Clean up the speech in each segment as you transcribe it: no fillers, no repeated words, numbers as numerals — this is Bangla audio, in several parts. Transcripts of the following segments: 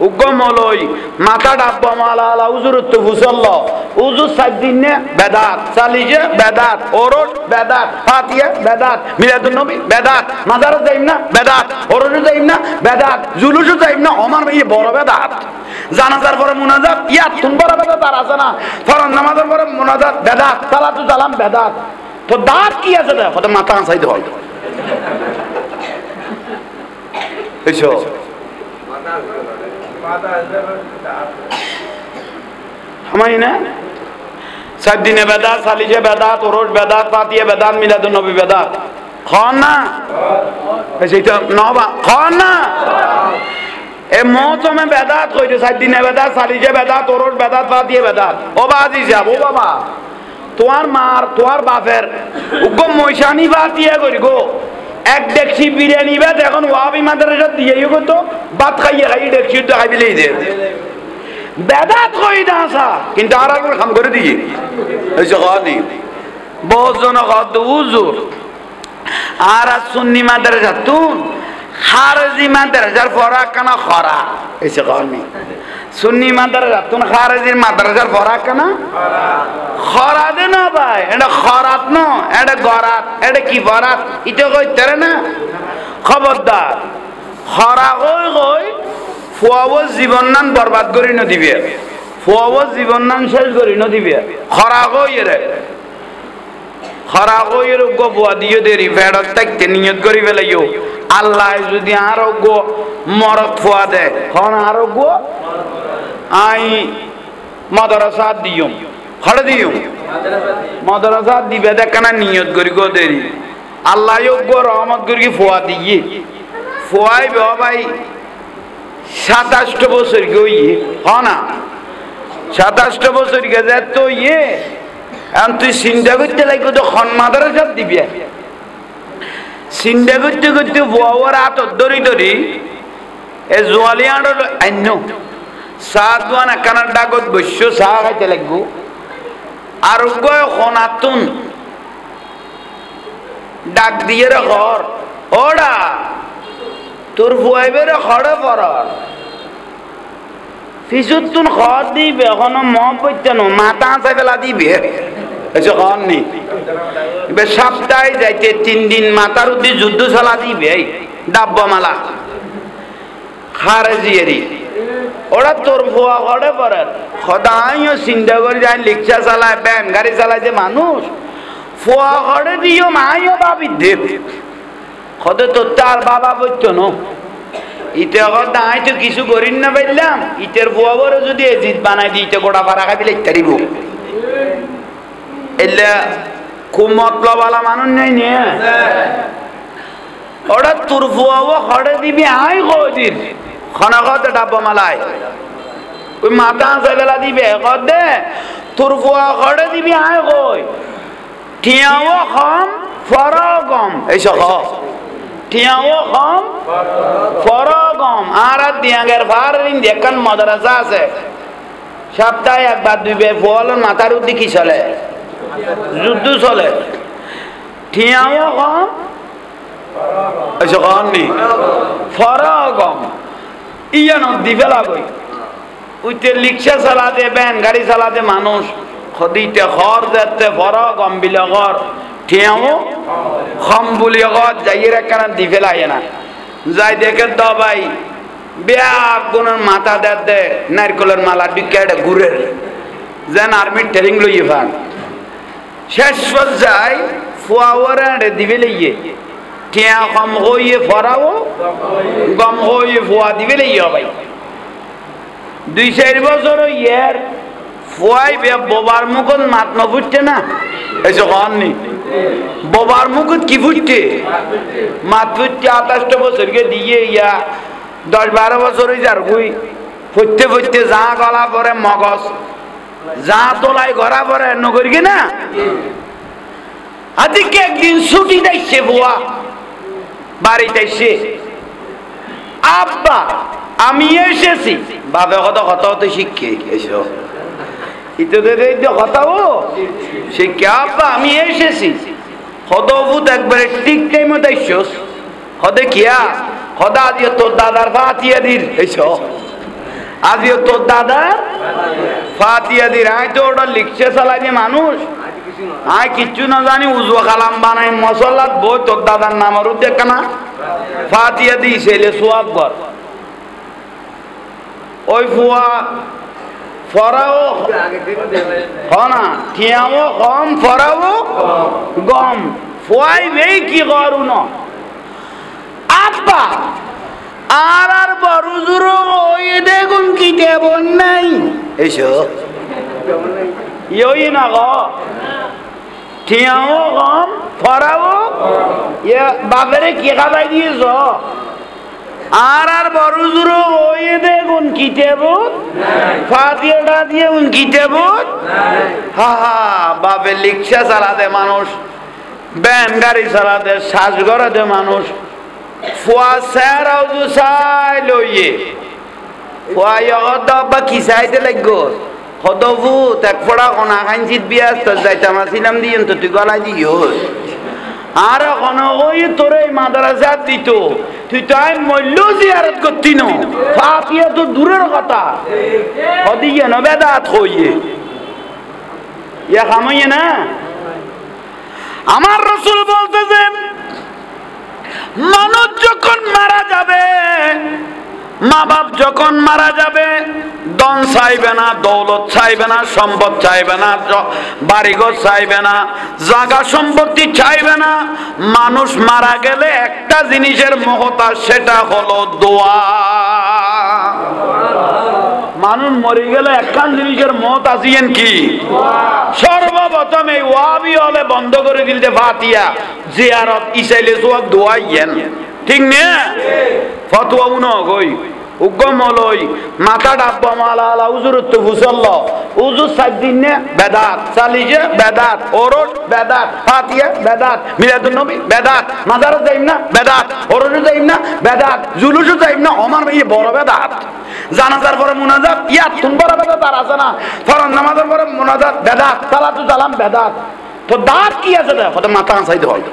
উগ্গমলই মাথা ডাব্বা মালা উজুরত ফুসল্ল উজুর 7 দিন বেদাত চালিজে বেদাত ওরস বেদাত ফাতিহা বেদাত মিলাদুন নবী বেদাত মাজারে যাইম না বেদাত ওরসে যাইম না বেদাত জুলুসে যাইম না আমার এই বড় বেদাত জানাজার পরে মুনাজাত ইয়াতুন বড় বেদাত আর আছে না ফরজ নামাজের পরে মুনাজাত বেদাত সালাতু সালাম বেদাত তো দাঁত কি আছে না কত মাথা আসাইতে হয় এসো আমাই না 7 দিনে বেদাত সালিজে বেদাত ওরস বেদাত ফাতিহা বেদাত মিলাদুন নবী বেদাত খান না এইটা নবা খান না এ মৌসুমে বেদাত কইতে 7 দিনে বেদাত সালিজে বেদাত ওরস বেদাত ফাতিহা বেদাত ও বাজি যাব ও বাবা তোমার মার তোমার বাপের উগ্গম ময়শানি ফাতিহা করি গো এক ডেকসি বিরিয়ানি ভাত এখন ওয়াবি মাদ্রাসা দিয়ে গো তো ভাত খাইয়ে খাই ডেকসি তো খাই দিলেই দে বেদাত কই না আসা কিন্তু আর একবার কাম করে দিয়ে এই যে গানি বহুত জন কত হুজুর আর সুন্নি মাদ্রাসা তুন খারজি মাদ্রাসার ফরাক কানা খরা এই যে গানি সুন্নি মাদ্রাসা তুন খারজির মাদ্রাসার ফরাক কানা খরা দে না ভাই এটা খরাত ন এটা গরাত এটা কি ফরাত এটা কইতে না খবরদার খরা কই কই ফুয়াও জীবন নান বরবাদ করি ন দিবে ফুয়াও জীবন নান শেষ করি ন দিবে খরা কই রে খরা কই রে গো বুয়া দিও দেরি ফেরত থাকতে নিয়ত করি ফেলাইও আল্লাহ যদি আরো গো মরদ ফুয়া দে কোন আরো গো আই মাদ্রাসা দিও খড় দিও মাদ্রাসা দিবে দেখনা নিয়ত করি গো দেরি আল্লাহ গো রহমত করি ফুয়া দিয়ে ফুয়াই ভাই 27 বছর গই হয় না 27 বছর গেছে তো ইয়ে এখন তুই চিন্তা করতে লাগবে তো খন মাদ্রাসা দিবি চিন্তা করতে করতে বউর হাত ধরি ধরি এ জোয়ালি আঁড়ল আন্য চাহ দোয়ান একখানার ডাকত বসছো চাহ খাইতে লাগবো আর গয় খনাতুন ডাক দিয়ে রে ঘর ওরা তোর ফুয়াইবের খড়ে পড় পিছুত তুন খড় দিবে এখনো মহ পড়তে নো মাথা আঁচা ফেলা দিবে এসে খড় নেই এবার সপ্তাহে যাইতে 3 দিন মাথার উদ্দি যুদ্ধ চালা দিবে ডাব্বা মালা খারেজিয়েরি ওরা তোর ফুয়া খড়ে পড়ে সদাইও চিন্তা করে যায় রিক্সা চালায় ব্যান গাড়ি চালায় যে মানুষ ফুয়া খড়ে দিও মাইও ভাবি দেব কত তো তার বাবা বলতো না ইতে দাঁড়াই তো কিছু করিন না পাইলাম ইটের বুয়া বড় যদি এজিত বানাই দিই গোটা পাড়া খাবি লিখতে দিব এলে খুব মতলবালা মানুষ নেই নিয়ে ওরা তোর বুয়াও খড়ে দিবি আই কদিন খনা খতে ডাব্বা মালাই ওই মাথা আঁচা বেলা দিবে দে তোর বুয়া খড়ে দিবি আই কই ঠিয়াও কম ফরাও কম এইসব ঠিয়াও কম ফরাও কম আর দিয়াঙ্গের ফারিন দেখান মাদ্রাসা আছে সপ্তাহে একবার দুইবার ফল মাথার উদ্দি কি চলে যুদ্ধ চলে ঠিয়াও কম এইসব কম নি ফরাও কম ইয়া নদী ফেলা গই উইতে রিক্সা চালাতে ব্যান গাড়ি চালাতে মানুষ খদিতে ঘর দেখতে ফরাও কম বিলে ঘর ঠিয়াও কম বলি ঘর যাইয়ের একখানা দি ফেলাই না যাই দেখে তো ভাই বেয়া গুণের মাথা দে নারকলের মালা ডিকা ঘুরে যেন আর্মির ট্রেনিং লইয়ে ফান শেষ পর্যায়ে ফুয়াওয়ারে দিবে লইয়ে ঠিয়া কম হইয়ে ফরাও গম হইয়ে ফুয়া দিবে লইয়ে ভাই 2-4 বছর ইয়ার ফুয়াই বে বোবার মুখত মাত ন ফুটছে না এসে কননি বোবার মুখত কি ফুটছে মাত ফুটছে 28 বছরকে দিয়ে ইয়া 10-12 বছর হয়ে যার গুই ফুটতে ফুটতে যা গলা পরে মগজ যা তোলাই ঘরা পরে নগরি কি না আজকে একদিন ছুটি যাইছে বুয়া বাড়িতে এসে আব্বা আমি এসেছি বাবা কথা কথা তো শিখে এসো ইতোদের কথা ও শিক্ষা আব্বা আমি এসেছি হদভূত একবারে ঠিক টাইমে দেখছস হদে কিয়া হদা দিয়ে তোর দাদার ফাতিয়া দির এসো আজিও তোর দাদা ফাতিয়া দি রায় তো ওটা লিখছে চালাই যে মানুষ আয় কিচ্ছু না জানি উজু কালাম বানাই মশলাত বই তোর দাদার নামের উদ্দেশ্য না ফাতিয়া দি ছেলে সোয়াব কর ওই ফুয়া ফরাও না ঠিয়াও কম ফরাও গম ফুয়াই বেই কি করু না আব্বা আর বড় জুরো ওই দেখুন কি দেবন নাই এসো ইয়ই না গো ঠিয়াও কম ফরাও ইয়ে বাপরে কি খাবাই দিয়েছ আর বড় জুরো ওই দেখুন কি দেবন ফাতিহাটা দিয়ে উন কি দেবন হা হা বাপে রিক্সা চালাতে মানুষ ব্যান গাড়ি চালাতে শ্বাস গড়াতে মানুষ ফুয়া স্যারাও যে চাই লইয়ে ফুয়া ইয়বা কি চাইতে লাগবো হদভূত এক ফোড়া কনা খাইছিত বিয়াস তো যাইতাম আসিলাম দিয়েন তো তুই গলাই দিও আর এখন ওই তোর এই মাদ্রাসা দিত তুই তো আই মূল্য জিয়ারত করতি না ফাতিহা তো দূরের কথা হদিয়ে না বেদাত হইয়ে ইয়া খামাইয়ে না আমার রাসূল বলতেছেন মানুষ যখন মারা যাবে মা বাপ যখন মারা যাবে ধন চাইবে না দৌলত চাইবে না সম্পদ চাইবে না বাড়িঘর চাইবে না জায়গা সম্পত্তি চাইবে না মানুষ মারা গেলে একটা জিনিসের মহতাজ সেটা হলো দোয়া মানুষ মরে গেলে একখান জিনিসের মত আসিয়েন কি সর্বপ্রথম এই ওয়াবি হলে বন্ধ করে দিতে ফাতিহা জিয়ারত ইসাইলে সব দোয়াইয়েন ঠিক না ফতোয়া উনো গই উগ্গমলই মাথা ডাব্বা মালা উজুরত ফুসল্ল উজুর 7 দিন নে বেদাত চালিয়ে বেদাত ওরস বেদাত ফাতিহা বেদাত মিলাদুন নবী বেদাত মাজারে যাইম না বেদাত ওরসে যাইম না বেদাত জুলুসে যাইম না আমার এই বড় বেদাত জানাজার পরে মুনাজাত ইয়াতুন বড় বেদাত আর আছে না ফরজ নামাজের পরে মুনাজাত বেদাত সালাতু সালাম বেদাত তো দাঁত কি আছে রে কত মাথা আসাইতে হয়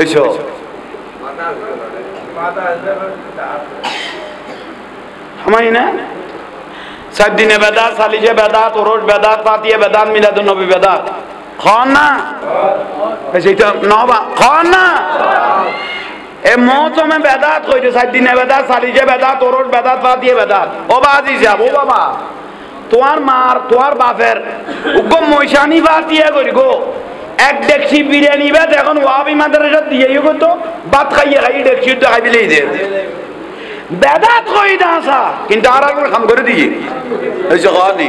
এসো আমাই না 7 দিনে বেদাত সালিজে বেদাত ওরস বেদাত ফাতিহা বেদাত মিলাদুন নবী বেদাত খান না এইটা নবা খান না এ মৌসুমে বেদাত কইতে 7 দিনে বেদাত সালিজে বেদাত ওরস বেদাত ফাতিহা বেদাত ও বাজি যাব ও বাবা তোমার মার তোমার বাপের উগ্গম ময়শানি ফাতিহা করি গো এক ডেকসি বিরিয়ানি ভাত এখন ওয়াবি মাদ্রাসা দিয়ে গো তো ভাত খাইয়ে খাই ডেকসি তো খাই দিলেই দে বেদাত কই না আসা কিন্তু আর একবার কাম করে দিয়ে এই জগানি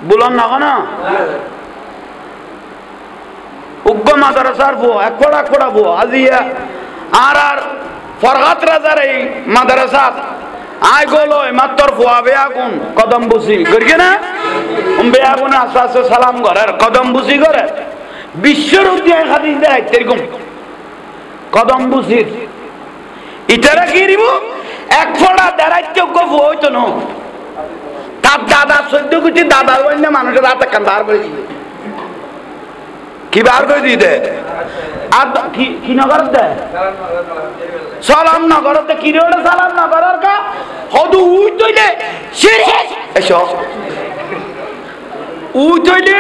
বলন না কেন উগ্গ মাদ্রাসার বো এক ফোড়া বো আজিয়া আর ফরহাত রাজার এই মাদ্রাসা আয় গোলো মাত্র ফুয়া বেয়াগুন কদম বুঝি করি না বেয়াগুন আস্তে আস্তে সালাম করে কদম বুঝি করে বিশ্বর উদ্যান খাদিস দেয় এরকম কদম বুঝির ইটারা কি দিব এক ফোড়া দেড়াইতে গফু হইতো না তার দাদা 14 কোটি দাদা অন্য মানুষের হাতে কান বার করে দিবে কি বার করে দিতে আর কি নগর দেয় সালাম নগরতে কি রে সালাম নগরের কা হদু উই তইলে শিরিক এসো উই তইলে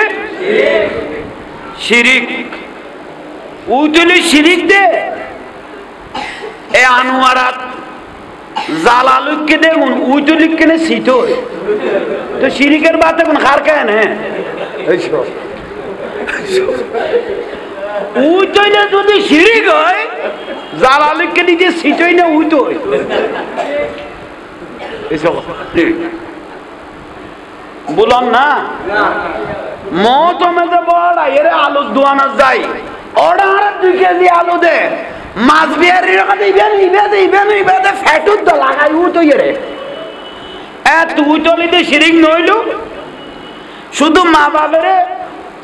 শিরিক উই তইলে শিরিক দে এ আনোয়ারাত জালালুকে দেখুন উই তইলে কেনে সিটো তো শিরিকের বাতে কোন খার কেন এসো উই তইলে যদি শিরিক হয় জালালুকে নিজে সিটোই না উই তো এসো বলন না মৌসুমে যে বড় এর আলু দোয়ানো যায় ওরা 2 কেজি আলু দে মাছ বিয়ারির কথা ইবেন ফ্যাটুর তো লাগাই উ তো এরে এত উতলিতে শিরিক নইলো শুধু মা বাবারে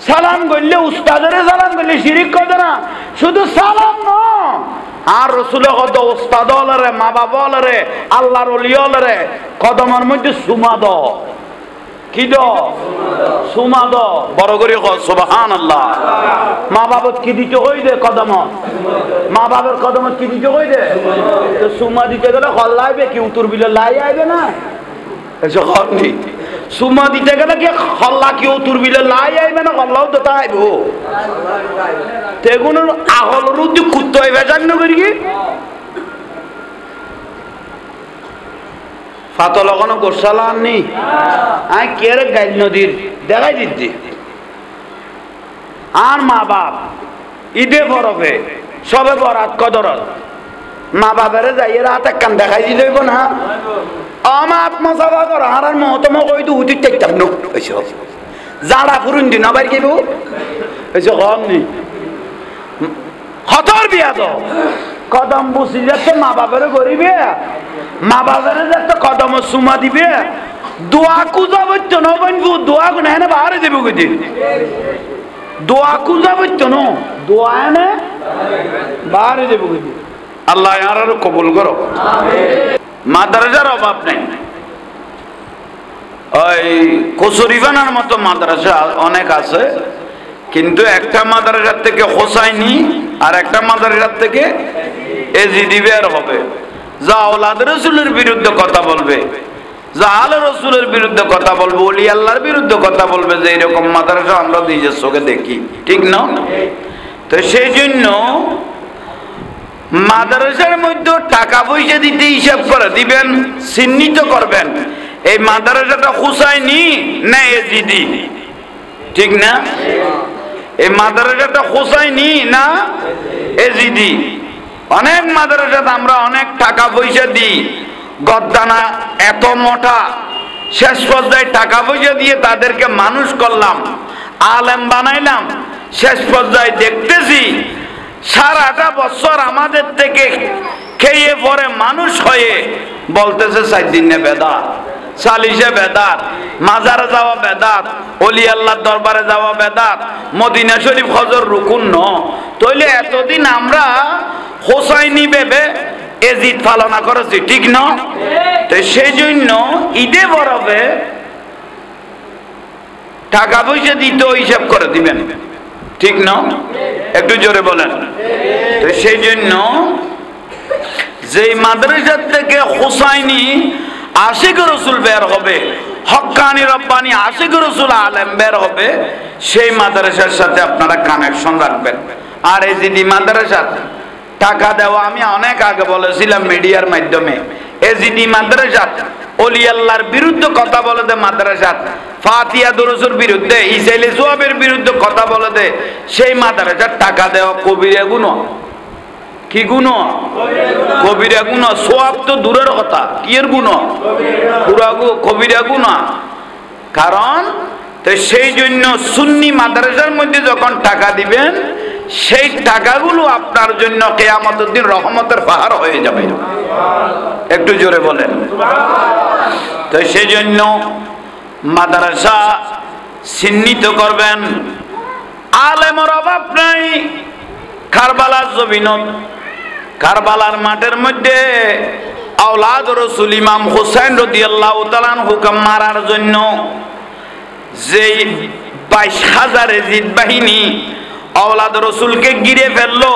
সালাম করলে উস্তাদের সালাম করলে শিরিক করে না শুধু সালাম ন আর রাসূল কত উস্তাদ হলরে মা বাবা হলরে আল্লাহর ওলি হলরে কদমের মধ্যে সুমা দাও কি দ সুমা দ বড় করে সুবহানাল্লাহ। মা বাবার কি দিতে কই দে কদমত, মা বাবার কদমত কি দিতে কই দে, তো সুমা দিতে গেলে হল্লাইবে কি উত্তর বিলে লাই আইবে না, এসব হননি। সুমা দিতে গেলে কি হল্লা কি উত্তর বিলে লাই আইবে না, হল্লাও তো তা আইব। তেগুনের আহল রুদ্দি কুত্ত হইবে জান না করি কি ফাতল কোনো গোসালা আননি আই কে রে গাইল নদীর দেখাই দিচ্ছি। আর মা বাপ ঈদে বরফে সবে বরাত কদরত মা বাবারে যাই রাত একখান দেখাই দিতে হইব না। আমার আত্মসভা কর আর মহতম কই তো উঠি চাইতাম নো এসব যারা ফুরুন দিন আবার কেব এসব কম নেই হতর বিয়া তো কদম বসি যাচ্ছে মা বাবারে গরিবে, মা বাবারে যাচ্ছে কদম সুমা দিবে, দোয়া কুজা বইতো না বন্ধু, দোয়া গুনে এনে বাহারে দেবো কদিন, দোয়া কুজা বইতো না দোয়া এনে বাহারে দেবো কদিন। আল্লাহ আরো কবুল করো। মাদ্রাসার অভাব নেই, ওই কচুরিবানার মতো মাদ্রাসা অনেক আছে, কিন্তু একটা মাদ্রাসার থেকে হোসাইনি আর একটা মাদ্রাসার থেকে এজিদি বের হবে। যা আওলাদ রসুলের বিরুদ্ধে কথা বলবে, যা আল রসুলের বিরুদ্ধে কথা বলবে, ওলি আল্লাহর বিরুদ্ধে কথা বলবে, যে এরকম মাদ্রাসা আমরা নিজের চোখে দেখি, ঠিক না? তো সেই জন্য মাদ্রাসার মধ্যে টাকা পয়সা দিতে হিসাব করে দিবেন, চিহ্নিত করবেন এই মাদ্রাসাটা হুসাইনি না এজিদি, ঠিক না? এই মাদ্রাসাটা হুসাইনি না এজিদি। অনেক মাদ্রাসাতে আমরা অনেক টাকা পয়সা দিই, গদ্দানা এত মোটা, শেষ পর্যায়ে টাকা পয়সা দিয়ে তাদেরকে মানুষ করলাম, আলেম বানাইলাম, শেষ পর্যায়ে দেখতেছি সারাটা বছর আমাদের থেকে খেয়ে পরে মানুষ হয়ে বলতেছে 4 দিনে বেদাত, সালিশে বেদাত, মাজারে যাওয়া বেদাত, ওলি আল্লাহর দরবারে যাওয়া বেদাত, মদিনা শরীফ হজর রুকুন ন। তাইলে এতদিন আমরা হোসাইনি ভেবে এজিদ পালনা করেছি, ঠিক না? তো সেই জন্য ঈদে বরফে টাকা পয়সা দিতে হিসাব করে দিবেন, ঠিক না? একটু জোরে বলেন। তো সেই জন্য যে মাদ্রাসা থেকে হোসাইনি আশিক রসুল বের হবে, হক্কানি রব্বানি আশিক রসুল আলেম বের হবে, সেই মাদ্রাসার সাথে আপনারা কানেকশন রাখবেন। আর এই যদি মাদ্রাসা টাকা দেওয়া আমি অনেক আগে বলেছিলাম মিডিয়ার মাধ্যমে, এজিডি মাদ্রাসা ওলি আল্লাহর বিরুদ্ধে কথা বলে দে, মাদ্রাসা ফাতিহা দুরুসের বিরুদ্ধে, ইসাইলে জওয়াবের বিরুদ্ধে কথা বলে দে, সেই মাদ্রাসার টাকা দেওয়া কবিরা গুনাহ। কি গুনাহ? কবিরা গুনাহ। সওয়াব তো দূরের কথা, কি এর গুনাহ? পুরা কবিরা গুনাহ। কারণ তো সেই জন্য সুন্নি মাদ্রাসার মধ্যে যখন টাকা দিবেন, সেই টাকাগুলো আপনার জন্য কিয়ামতের দিন রহমতের পাহাড় হয়ে যাবে। একটু জোরে বলেন। তো সেই জন্য মাদ্রাসা চিহ্নিত করবেন। আলেমের অভাব নাই। কারবালার জমিনত, কারবালার মাঠের মধ্যে আওলাদ রাসূল ইমাম হুসাইন রাদিয়াল্লাহু তাআলা আনহুকে মারার জন্য যেই 22,000 এজিদ বাহিনী আওলাদ রসুলকে ঘিরে ফেললো,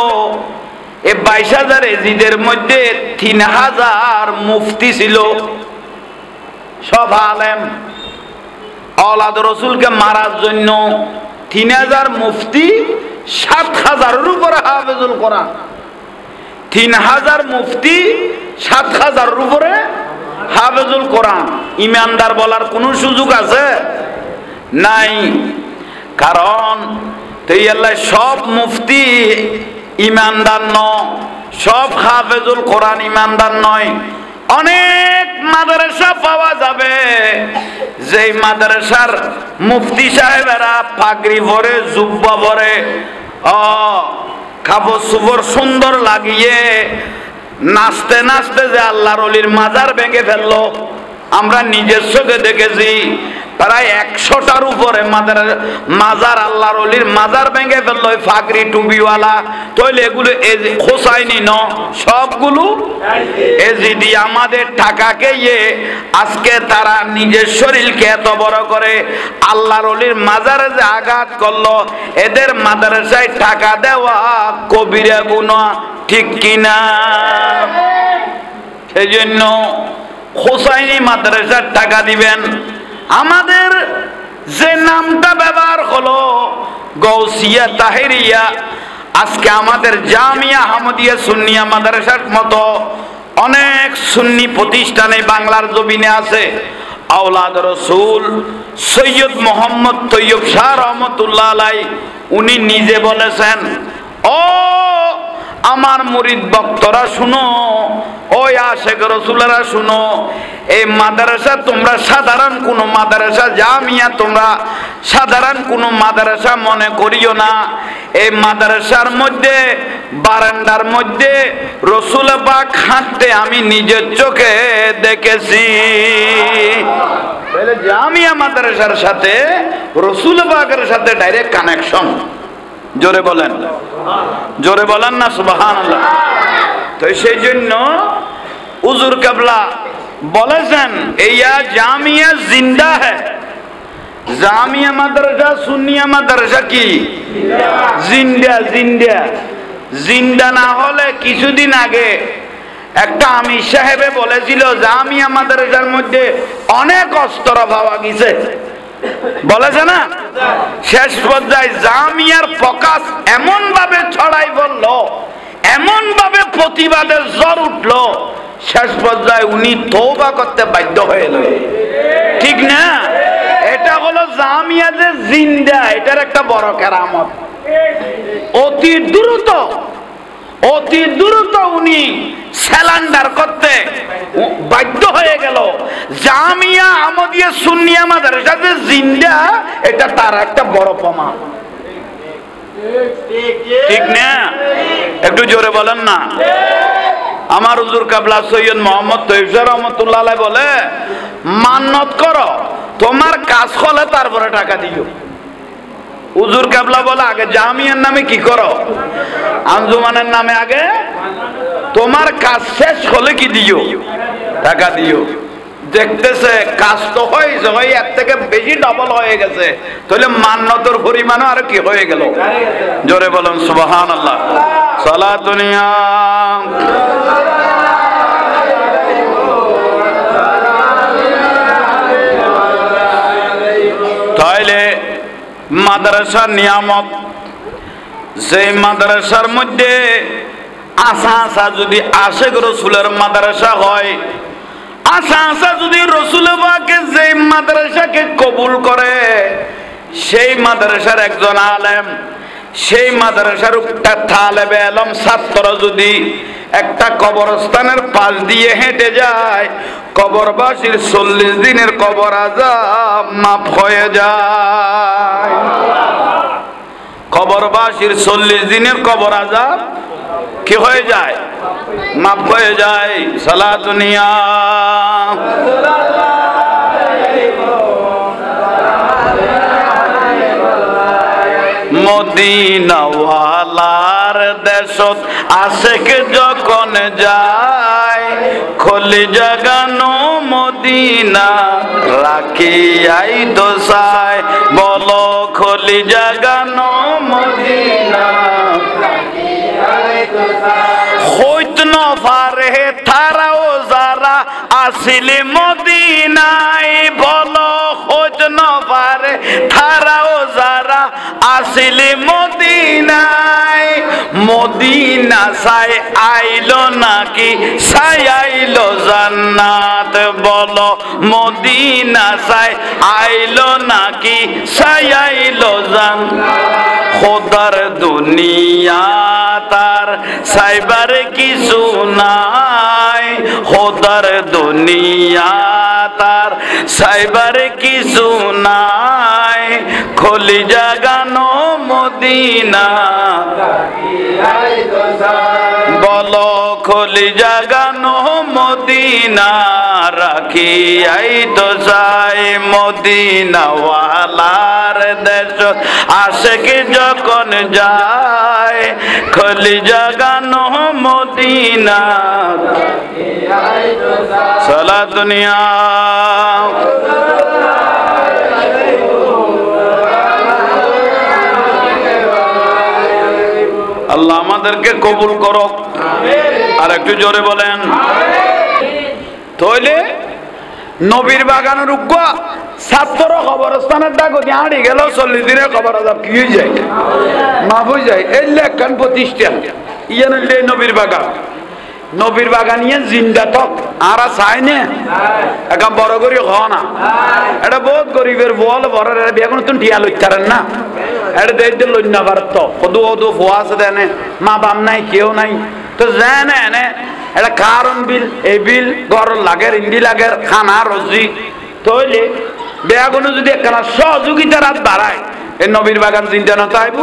এই 22,000 এজিদের মধ্যে 3,000 মুফতি ছিল, সব আলেম। আওলাদ রসুলকে মারার জন্য 3,000 মুফতি, 7,000-এর উপরে হাফেজুল কোরআন। 3,000 মুফতি, 7,000-এর উপরে হাফেজুল কোরআন। ইমানদার বলার কোনো সুযোগ আছে? নাই। কারণ সব মুফতি ইমানদার নয়, সব হাফেজুল কোরআন ইমানদার নয়। অনেক মাদ্রাসা পাওয়া যাবে যে মাদ্রাসার মুফতি সাহেবেরা পাগড়ি পরে, জুব্বা পরে, কাপড় চোপড় সুন্দর লাগিয়ে নাচতে নাচতে যে আল্লাহর ওলির মাজার ভেঙে ফেললো। আমরা নিজের চোখে দেখেছি প্রায় 100টার উপরে মাজার আল্লাহর ওলির মাজার ভেঙে ফেললো ফাগরি টুপিওয়ালা, তাহলে এগুলো হোসাইনি ন সবগুলো এজিদি। আমাদের টাকাকে আজকে তারা নিজের শরীরকে এত বড় করে আল্লাহর ওলির মাজারে যে আঘাত করলো, এদের মাদ্রাসায় টাকা দেওয়া কবিরা গুনাহ, ঠিক কিনা? সেই জন্য হোসাইনি মাদ্রাসার টাকা দিবেন। আমাদের যে নামটা ব্যবহার হলো গৌসিয়া তাহেরিয়া, আজকে আমাদের জামিয়া আহমদিয়া সুন্নিয়া মাদ্রাসার মতো অনেক সুন্নি প্রতিষ্ঠানে বাংলার জমিনে আছে। আওলাদ রসুল সৈয়দ মোহাম্মদ তৈয়ব শাহ রহমতুল্লাহ আলাই উনি নিজে বলেছেন, ও আমার মুরিদ ভক্তরা শুনো, ওই আশেক রসুলেরা শুনো, এই মাদ্রাসা তোমরা সাধারণ কোনো মাদ্রাসা, জামিয়া তোমরা সাধারণ কোনো মাদ্রাসা মনে করিও না। এই মাদ্রাসার মধ্যে বারান্দার মধ্যে রসুল পাক হাঁটতে আমি নিজের চোখে দেখেছি। জামিয়া মাদ্রাসার সাথে রসুল পাকের সাথে ডাইরেক্ট কানেকশন। জোরে বলেন, জোরে বলেন না সুবহানাল্লাহ। তো সেই জন্য হুজুর কেবলা বলেছেন এইয়া জামিয়া জিন্দা হ্যায়। জামিয়া মাদ্রাসা সুন্নিয়া মাদ্রাসা কি জিন্দা? জিন্দা জিন্দা না হলে কিছুদিন আগে একটা আমির সাহেবে বলেছিল জামিয়া মাদ্রাসার মধ্যে অনেক অস্ত্র পাওয়া গেছে, বলেছে না? শেষ পর্যায়ে জামিয়ার ফোকাস এমন ভাবে ছড়াই বললো, এমন ভাবে প্রতিবাদের জ্বর উঠলো, শেষ পর্যায়ে উনি তওবা করতে বাধ্য হয়ে এলো। ঠিক না? এটা হলো জামিয়া যে জিন্দা, এটার একটা বড় কেরামত। অতি দ্রুত উনি স্যালেন্ডার করতে বাধ্য হয়ে গেল। জামিয়া আহমদিয়া সুন্নিয়া মাদ্রাসা যে জিন্দা, এটা তার একটা বড় প্রমাণ। ঠিক না? একটু জোরে বলেন না। আমার হুজুর কাবলা সৈয়দ মোহাম্মদ তৈয়ব শাহ রহমতুল্লাহ আলাইহি বলে, মান্নত করো, তোমার কাজ হলে তারপরে টাকা দিও। হুজুর কাবলা বলে আগে জামিয়ার নামে কি করো, আঞ্জুমানের নামে আগে তোমার কাজ শেষ হলে কি দিও, টাকা দিও। দেখতেছে কাজ তো হয়েছে, হয় এর থেকে বেশি ডবল হয়ে গেছে, তাহলে মান্নতের পরিমাণও আর কি হয়ে গেল। জোরে বলুন সুবহানাল্লাহ। সালাতুনিয়া তাইলে মাদ্রাসার নিয়ামত, সেই মাদ্রাসার মধ্যে আশা যদি আশেক রসুলের মাদ্রাসা হয়, আশা যদি রসুল পাকে যে মাদ্রাসাকে কবুল করে, সেই মাদ্রাসার একজন আলেম, সেই মাদ্রাসার একটা তালেবে ইলম ছাত্র যদি একটা কবরস্থানের পাশ দিয়ে হেঁটে যায়, কবরবাসীর 40 দিনের কবর আযাব মাফ হয়ে যায়। কবরবাসীর 40 দিনের কবর আযাব কি হয়ে যায়? মাফ হয়ে যায়। সালাতুনিয়া মদিনাওয়ালার দেশত আশেক যখন যায়, খলি জাগানো মদিনা রাখিয়াই দোসায়, বলো খলি জাগানো মদিনা হইত নফারে তারাও যারা আসিলে মদিনায়, বলো হইত নফারে তারাও যারা আসিলে মদিনায়, মদিনা সাই আইলো নাকি সাই আইলো জান্নাত, বলো মদিনা সাই আইলো নাকি সাই আইলো জান্নাত। খোদার দুনিয়া তার সাইবার কিছু নাই, খোদার দুনিয়া তার সাইবার কিছু নাই, খলি জাগানো মদিনা বলো খলি জাগানো মদিনা রাখি আই তো চাই মদিনাওয়ালার দেশ আশিক যখন যায় খলি জাগানো মদিনা সালা দুনিয়া আল্লাহ আমাদেরকে কবুল করো আর একটু জোরে বলেন তাহলে নবীর বাগানের উগ্গ ছাত্র কবরস্থানের ডাকো হাঁড়ি গেল 40 দিনের খবর আজাব কি হয়ে যায় মাফ যায় এই লেখান প্রতিষ্ঠান ইয়ান নবীর বাগান নবীর বাগান ইয়ে জিন্দা তক আর চাই নে এখন বড় করি হ না এটা বহুত গরিবের বল বড় বেগুন তুমি ঠিয়া লইতারেন না এটা দেখতে লই না পারত কদু কদু ফোয়া আছে দেনে মা বাম নাই কেউ নাই তো জানে এনে এটা কারণ বিল এই বিল ঘর লাগে ইন্দি লাগে খানা রজি তৈলে বেগুন যদি একখানা সহযোগিতা রাত বাড়ায় এই নবীর বাগান চিন্তা না তাইবু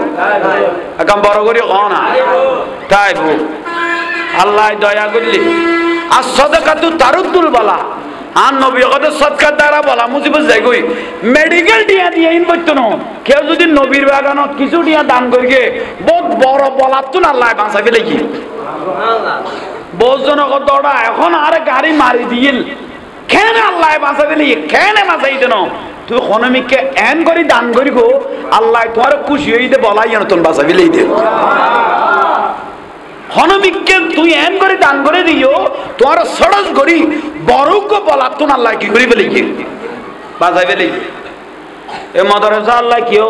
এখন বড় করি হ না তাইবু আল্লাহ দয়া করলি আর সদকাতু তারুদ্দুল বালা আর নবী কত সদকার দ্বারা বলা মুসিবত যাই গই মেডিকেল টিয়া দিয়ে ইন করতো না কেউ যদি নবীর বাগানত কিছু টিয়া দান করিকে বহুত বড় বলার তো আল্লাহ বাঁচাবে নাকি বহুত জনক দৌড়া এখন আর গাড়ি মারি দিল কেন আল্লাহ বাঁচাবে নাকি কেন বাঁচাই দেন তুই খনমিককে এন করি দান করি গো আল্লাহ তোমার খুশি হইতে বলাই যেন তোর বাঁচাবে লাইতে হনমিককে তুই এন করে দান করে দিও তোমার সরস করি বড়ক বলা তো আল্লাহ কি করি বলি বাজাই বলি এ মাদ্রাসা আল্লাহ কেউ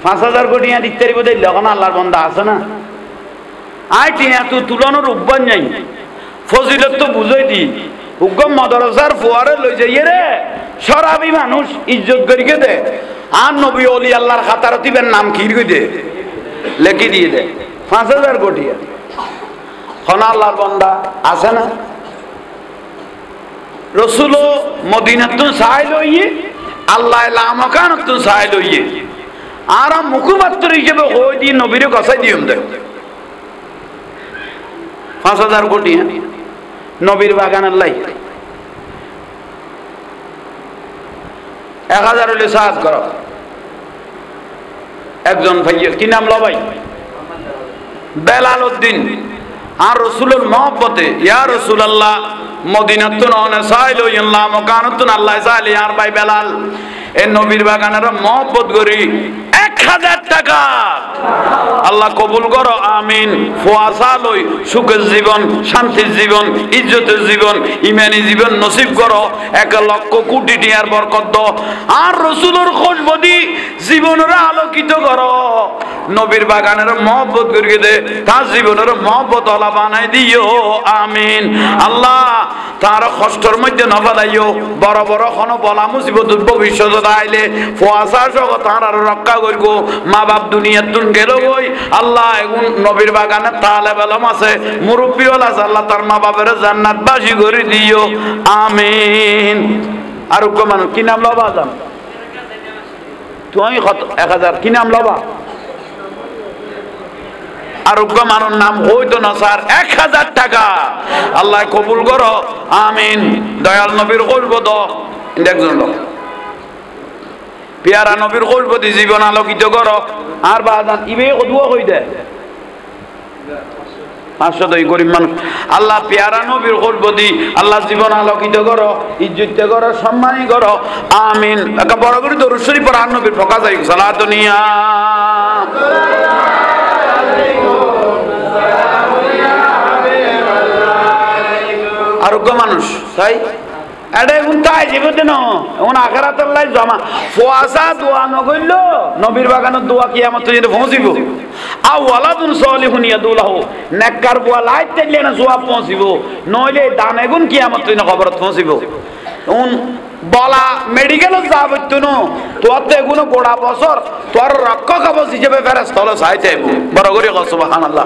5000 কোটি দিতে পারিব দিল এখন আল্লাহর বান্দা আছে না আই টিয়া তুই তুলনোর উব্বান যাই ফজিলত তো বুঝাই দি হুকম মাদ্রাসার ফুয়ারে লই যাইয়ে রে সরাবি মানুষ ইজ্জত করিকে দে আর নবী ওলি আল্লাহর খাতার দিবেন নাম কি দে লেখি দিয়ে দে 5000 কোটি আল্লাহর বান্দা আছে না রসুল মদিনাতুন সাই লইয়ে আল্লাহ লামাকানাতুন সাই লইয়ে আর মুখপাত্র হিসেবে হই দি নবীরে কসাই দিম দে 5000 কোটি নবীর বাগানের লাই 1000 হলে সাহায্য করো একজন ভাইয়া কি নাম লো ভাই বেলাল উদ্দিন আর রসুলের মহব্বতে ইয়া রাসূলুল্লাহ মদিনাতুন অনসাইল ইল্লা মাকানাতুন আল্লাহ সাইল আর ভাই বেলাল এই নবীর বাগানের মহব্বত করি 1000 টাকা আল্লাহ কবুল করো আমিন ফুয়াসা লই সুখের জীবন শান্তির জীবন ইজ্জতের জীবন ইমানি জীবন নসিব করো 1 লক্ষ কোটি টিয়ার বরকত দাও আর রাসূলের খুশবদি জীবনের আলোকিত করো নবীর বাগানের মহব্বত করিয়ে দে তার জীবনের মহব্বত আলা বানাই দিও আমিন আল্লাহ তার কষ্টের মধ্যে না ফেলাইও বড় বড় কোন বলা মুসিবত ভবিষ্যতে আইলে ফুয়াসা সহ তার আর রক্ষা করিব মা বাপ দুনিয়ার তুন গেল গই আল্লাহ এখন নবীর বাগানে তালেব আলম আছে মুরব্বী আছে আল্লাহ তার মা বাপের জান্নাতবাসী করে দিও আমিন আর মানুষ কি নাম লবা জান তুই 1000 কি নাম লবা আরোগ্য মানুষ নাম হইতো না স্যার 1000 টাকা আল্লাহ কবুল করো আমিন দয়াল নবীর কলবদ একজন লোক পিয়ারা নবীর কলবদি জীবন আলোকিত করো আর বাজান ইবে কদুয়া কই দে 500 দই গরিব মানুষ আল্লাহ পিয়ারা নবীর কলবদি আল্লাহ জীবন আলোকিত করো ইজ্জত করো সম্মানী করো আমিন একটা বড় করে দরুদ শরীফ পড়া নবীর ফকা যাই সালাতুনিয়া আরোগ্য মানুষ তাই এটা এখন তাই জীবতে ন এখন আখেরাতের লাই জমা ফুয়াসা দোয়া নগইল নবীর বাগানের দোয়া কি আমার তুই পৌঁছিব আও ওয়ালাদুন সালিহুন ইয়াদুলাহু নেককার বুয়া লাইত তেলে না জবাব পৌঁছিব নইলে দান এগুন কি আমার তুই না খবরত পৌঁছিব উন বলা মেডিকেলত যাব তুই ন তোর তো এগুনো গোড়া বছর তোর রক্ষক কবচ হিসেবে ফেরেশতা চাই চাইব বড় করে কও সুবহানাল্লাহ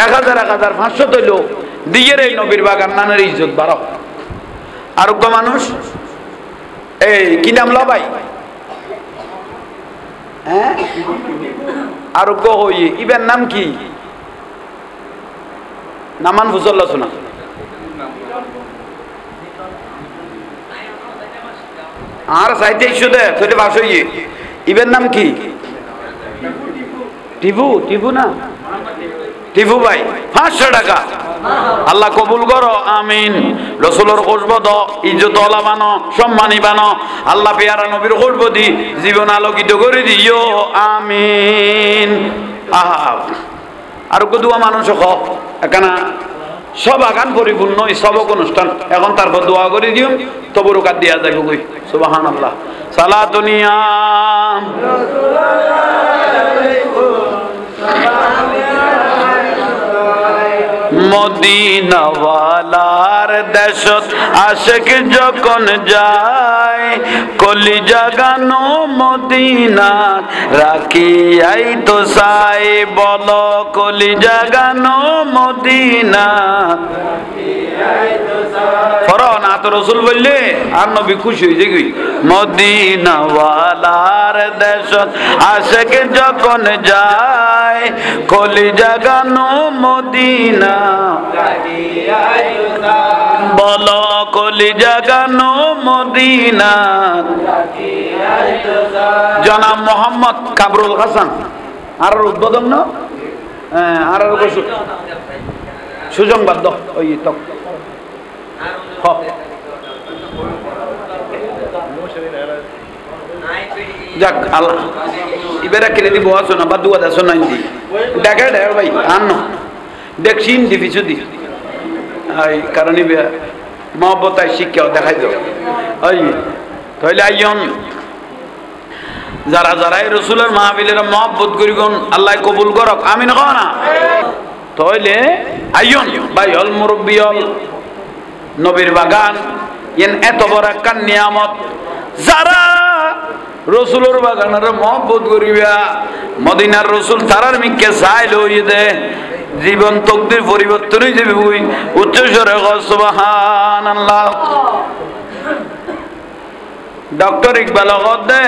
1000 500 তৈল দিয়ে রে নবীর বাগান নানের ইজ্জত বাড়াও আরোগ্য মানুষ এই কি নাম ল ভাই হ্যাঁ আরোগ্য হই ইবের নাম কি নামান ফুসল্লা শোনা আর সাইতে ইস্যু দে তুই বাস হইয়ে ইবের নাম কি টিপু টিপু না টিপু ভাই 500 টাকা আল্লাহ কবুল করো আমিন রসুলের খুশবদ ইজ্জত ওয়ালা বানো সম্মানী বানো আল্লাহ পেয়ারা নবীর খুশবদি জীবন আলোকিত করে দিও আমিন আহা আর দোয়া মানুষ হোক এখানে সব আগান পরিপূর্ণ সবক অনুষ্ঠান এখন তারপর দোয়া করে দিও তবরকাত দিয়া যাবে কই সুবহানাল্লাহ সালাতুনিয়া মদিনাওয়ালার দেশত আশিক যখন যায় কলিজা গানো মদিনা রাখি আই তো সাই বলো কলিজা গানো মদিনা ফরন আত রসুল বললে আর নবী খুশি হয়েছে কি মদিনাওয়ালার দেশত আশিক যখন যায় কলিজা গানো মদিনা বলো কলিজা গানো মদিনা জনাব মোহাম্মদ কামরুল হাসান আর উদ্বোধন না আর সুসংবাদ ওই তো যাক আল্লাহ ইবেরা কিনে দিব আসো না বা দুয়া দেশো নাই দি দেখা দেয় ভাই আনো দেখছি দি পিছু দি কারণ মহব্বতায় শিক্ষাও দেখাই দাও ওই তাহলে আইয়ন যারা যারাই রসুলের মাহফিলের মহব্বত করি কোন আল্লাহ কবুল করক আমিন কও না তাহলে আইয়ন ভাই হল মুরব্বী হল নবীর বাগান এন এত বড় একটা নিয়ামত যারা রসুলের বাগানের মহব্বত করিবা মদিনার রসুল তারার মিকে চাই লই দে জীবন তকদির পরিবর্তন হয়ে যাবে উচ্চ স্বরে সুবহানাল্লাহ ডক্টর ইকবাল দে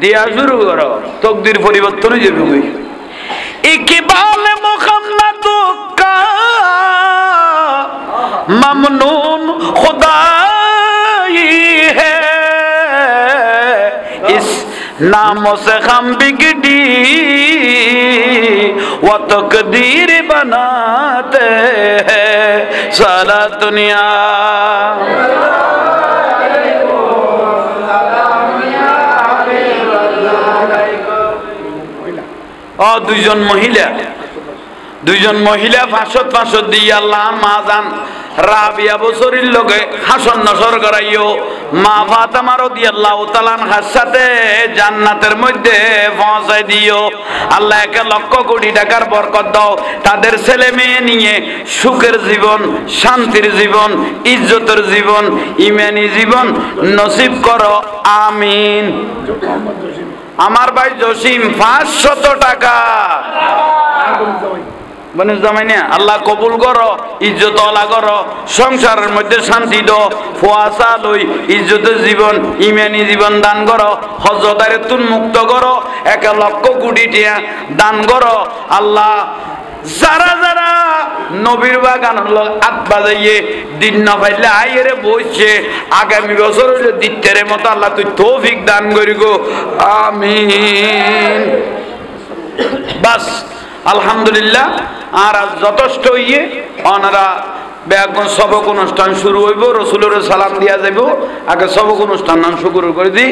দিয়া শুরু করো তকদির পরিবর্তন হয়ে যাবে ইকবাল মুহাম্মদ কা মমনুন খুদাই হে इस नामों से हम बिगड़ी वो तकदीर बनाते हैं सारा दुनिया और দুইজন মহিলা 500 দিয়ে আল্লাহ মাজান রাবিয়া বছরের লগে হাসন নসর করাইও মা ফাতেমা রাদিয়াল্লাহু তাআলা আনহার সাথে জান্নাতের মধ্যে পৌঁছাই দিও আল্লাহ 1 লক্ষ কোটি টাকার বরকত দাও তাদের ছেলে মেয়ে নিয়ে সুখের জীবন শান্তির জীবন ইজ্জতের জীবন ঈমানি জীবন নসিব করো আমিন আমার ভাই জসিম 500 টাকা বনিস জামাইনা আল্লাহ কবুল করো ইজ্জত ওয়ালা করো সংসারের মধ্যে শান্তি দাও ফুয়াসা লই ইজ্জতের জীবন ঈমানি জীবন দান করো হযরতারে তুন মুক্ত করো 1 লক্ষ কোটি টাকা দান করো আল্লাহ যারা যারা নবীর বাগান হলো হাত বাজাইয়ে দিন না পাইলে আইরে বসছে আগামী বছর হলে দিতের মতো আল্লাহ তুই তৌফিক দান করি গো আমিন বাস আলহামদুলিল্লাহ আর যথেষ্ট ইয়ে ওনারা বেগন সবক অনুষ্ঠান শুরু হইব রসুলের সালাম দিয়া যাইব আগে সবক অনুষ্ঠান নাম শুরু করে দিই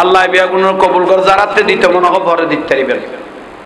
আল্লাহ বেগুনের কবুল কর যারাতে দিতে মনে হয় পরে দিতে পারিবেন